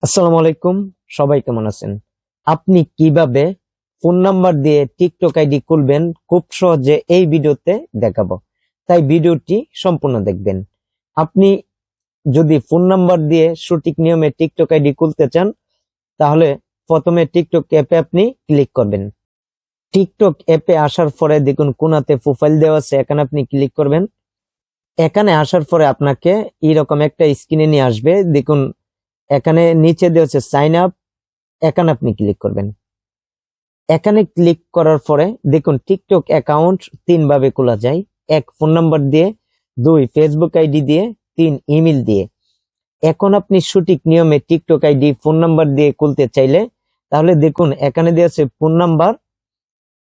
আসসালামু আলাইকুম, সবাই কেমন আছেন? আপনি কিভাবে ফোন নাম্বার দিয়ে টিকটক আইডি খুলবেন খুব সহজে এই ভিডিওতে দেখাবো, তাই ভিডিওটি সম্পূর্ণ দেখবেন। আপনি যদি ফোন নাম্বার দিয়ে সঠিক নিয়মে টিকটক আইডি খুলতে চান, তাহলে প্রথমে টিকটক অ্যাপে আপনি ক্লিক করবেন। টিকটক অ্যাপে আসার পরে দেখুন কোনাতে প্রোফাইল দেওয়া আছে, এখানে আপনি ক্লিক করবেন। এখানে আসার পরে আপনাকে এইরকম একটা স্ক্রিনে নিয়ে আসবে। দেখুন এখানে নিচে দেওয়া আছে সাইন আপ, এখানে আপনি ক্লিক করবেন। এখানে ক্লিক করার পরে দেখুন টিকটক অ্যাকাউন্ট 3 ভাবে খোলা যায়: 1 ফোন নাম্বার দিয়ে, 2 ফেসবুক আইডি দিয়ে, 3 ইমেল দিয়ে। এখন আপনি সঠিক নিয়মে টিকটক আইডি ফোন নাম্বার দিয়ে খুলতে চাইলে, তাহলে দেখুন এখানে দেওয়া আছে ফোন নাম্বার,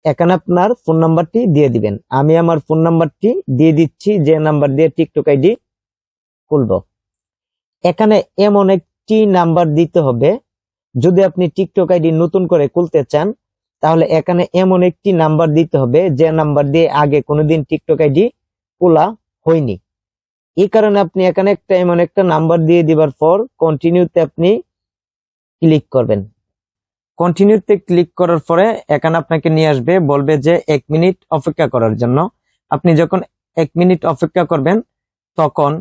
এখানে আপনার ফোন নাম্বারটি দিয়ে দিবেন। আমি আমার ফোন নাম্বারটি দিয়ে দিচ্ছি, যে নাম্বার দিয়ে টিকটক আইডি খুলবো। এখানে এমন একটি নাম্বার দিতে হবে, যদি আপনি টিকটক আইডি নতুন করে খুলতে চান, তাহলে এখানে এমন একটি নাম্বার দিতে হবে যে নাম্বার দিয়ে আগে কোনোদিন টিকটক আইডি খোলা হয়নি। এই কারণে আপনি এখানে এমন একটা নাম্বার দিয়ে দিবার পর কন্টিনিউতে আপনি ক্লিক করবেন। কন্টিনিউতে ক্লিক করার পরে এখানে আপনাকে নিয়ে আসবে, বলবে যে 1 মিনিট অপেক্ষা করার জন্য। আপনি যখন 1 মিনিট অপেক্ষা করবেন, তখন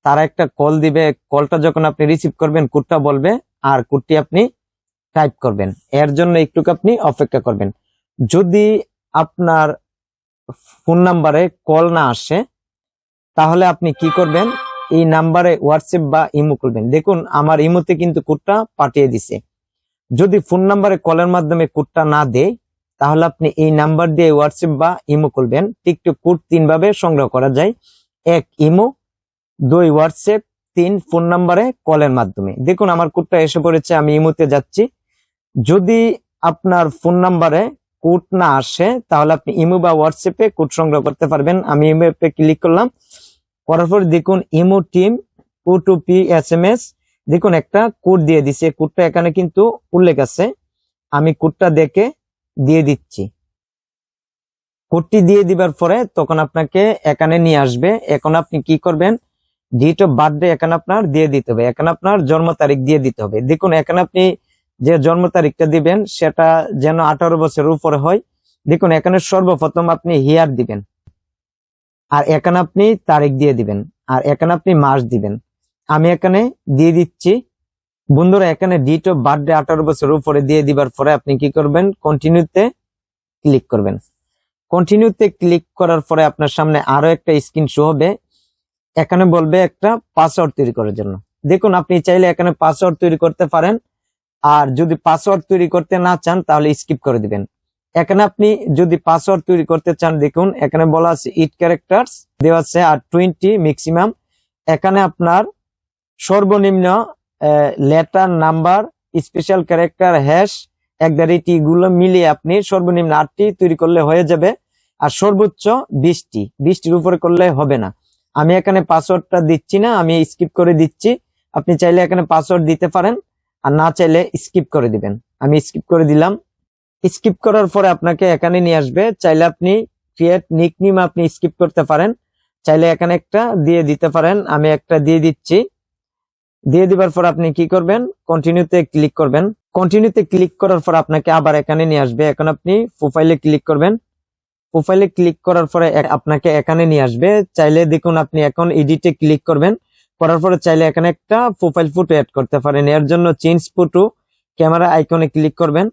তারা একটা কল দিবে। কলটা যখন আপনি রিসিভ করবেন, কোডটা বলবে, আর কোডটি আপনি টাইপ করবেন। এর জন্য একটু আপনি অপেক্ষা করবেন। যদি আপনার ফোন নাম্বারে কল না আসে, তাহলে আপনি কি করবেন, এই নাম্বারে হোয়াটসঅ্যাপ বা ইমো করবেন। দেখুন আমার ইমোতে কিন্তু কোডটা পাঠিয়ে দিছে। যদি ফোন নাম্বারে কলের মাধ্যমে কোডটা না দেয়, তাহলে আপনি এই নাম্বার দিয়ে হোয়াটসঅ্যাপ বা ইমো করবেন। টিকটক কোড 3 ভাবে সংগ্রহ করা যায়: 1 ইমো, 2 হোয়াটসঅ্যাপ, 3 ফোন নাম্বারে কলের মাধ্যমে। দেখুন আমার কোডটা এসে পড়েছে, আমি ইমোতে যাচ্ছি। যদি আপনার ফোন নাম্বারে কোড না আসে, তাহলে আপনি ইমো বা হোয়াটসঅ্যাপে কোড সংগ্রহ করতে পারবেন। আমি ইমো অ্যাপে ক্লিক করলাম, করার পর দেখুন ইমো টিম O2P SMS, দেখুন একটা কোড দিয়ে দিছে। কোডটা এখানে কিন্তু উল্লেখ আছে, আমি কোডটা দেখে দিয়ে দিচ্ছি। কোডটি দিয়ে দিবার পরে তখন আপনাকে এখানে নিয়ে আসবে। এখন আপনি কি করবেন, ডেট অফ বার্থডে এখানে আপনার দিয়ে দিতে হবে, এখানে আপনার জন্ম তারিখ দিয়ে দিতে হবে। দেখুন এখানে আপনি যে জন্ম তারিখটা দিবেন সেটা যেন 18 বছরের উপরে হয়। দেখুন এখানে সর্বপ্রথম আপনি ইয়ার দিবেন, আর এখানে আপনি তারিখ দিয়ে দিবেন, আর এখানে আপনি মাস দিবেন। আমি এখানে দিয়ে দিচ্ছি। বন্ধুরা এখানে ডেট অফ বার্থডে 18 বছরের উপরে দিয়ে দিবার পরে আপনি কি করবেন, কন্টিনিউতে ক্লিক করবেন। কন্টিনিউতে ক্লিক করার পরে আপনার সামনে আরো একটা স্ক্রিন শো হবে, এখানে বলবে একটা পাসওয়ার্ড তৈরি করার জন্য। দেখুন আপনি চাইলে এখানে পাসওয়ার্ড তৈরি করতে পারেন, আর যদি পাসওয়ার্ড তৈরি করতে না চান তাহলে স্কিপ করে দিবেন। এখানে আপনি যদি পাসওয়ার্ড তৈরি করতে চান, দেখুন এখানে বলা আছে 8 ক্যারেক্টার্স দেওয়া আছে আর 20 ম্যাক্সিমাম। এখানে আপনার সর্বনিম্ন letter, number, special character, hash, গুলো মিলিয়ে আপনি সর্বনিম্ন 8টি তৈরি করলে হয়ে যাবে। আর সর্বোচ্চ 20টির উপরে করলে হবে না। আমি এখানে পাসওয়ার্ডটা দিচ্ছি না, আমি স্কিপ করে দিচ্ছি। আপনি চাইলে এখানে পাসওয়ার্ড দিতে পারেন, আর না চাইলে স্কিপ করে দিবেন। আমি স্কিপ করে দিলাম। স্কিপ করার পরে আপনাকে এখানে নিয়ে আসবে, চাইলে আপনি ক্রিয়েট নিকনেম আপনি স্কিপ করতে পারেন, চাইলে এখানে একটা দিয়ে দিতে পারেন। আমি একটা দিয়ে দিচ্ছি। দিয়ে দিবার পর আপনি কি করবেন, কন্টিনিউতে ক্লিক করবেন। কন্টিনিউতে ক্লিক করার পর আপনাকে আবার এখানে নিয়ে আসবে, এখন আপনি প্রোফাইলে ক্লিক করবেন। প্রোফাইলে ক্লিক করার পরে আপনাকে এখানে নিয়ে আসবে। চাইলে দেখুন আপনি এখন এডিটে ক্লিক করবেন, করার পরে চাইলে এখানে একটা প্রোফাইল ফটো অ্যাড করতে পারেন। এর জন্য চেঞ্জ ফটো ক্যামেরা আইকনে ক্লিক করবেন,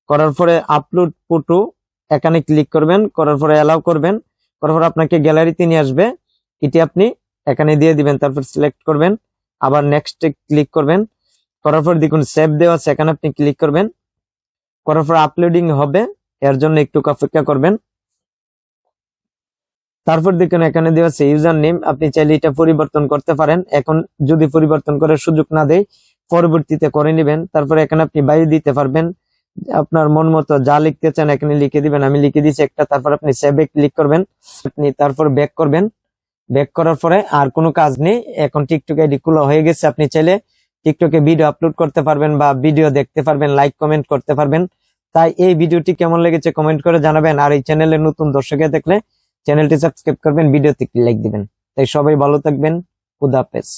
করার পরে আপলোড ফটো এখানে ক্লিক করবেন, করার পরে অ্যালাউ করবেন, করার পরে আপনাকে গ্যালারিতে নিয়ে আসবে। এটি আপনি এখানে দিয়ে দিবেন, তারপর সিলেক্ট করবেন, আবার নেক্সটে ক্লিক করবেন, করার পর দেখুন সেভ দেওয়া আছে, এখানে আপনি ক্লিক করবেন, করার পর আপলোডিং হবে, এর জন্য একটু অপেক্ষা করবেন। তারপর দেখুন এখানে দেওয়া আছে ইউজার নেম, আপনি চাইলে এটা পরিবর্তন করতে পারেন। এখন যদি পরিবর্তন করার সুযোগ না দেয়, পরবর্তীতে করে নেবেন। তারপরে এখানে আপনি বায়ু দিতে পারবেন, আপনার মন মতো যা লিখতে চান এখানে লিখে দিবেন। আমি লিখে দিচ্ছি একটা, তারপর আপনি সেভে ক্লিক করবেন, আপনি তারপর ব্যাক করবেন। ব্যাক করার পরে আর কোনো কাজ নেই, এখন টিকটক আইডি খোলা হয়ে গেছে। আপনি চাইলে টিকটকে ভিডিও আপলোড করতে পারবেন বা ভিডিও দেখতে পারবেন, লাইক কমেন্ট করতে পারবেন। তাই এই ভিডিওটি কেমন লেগেছে কমেন্ট করে জানাবেন, আর এই চ্যানেলে নতুন দর্শকে দেখলে চ্যানেলটি সাবস্ক্রাইব করবেন, ভিডিওতে লাইক দিবেন। তাই সবাই ভালো থাকবেন, খুদা হাফেজ।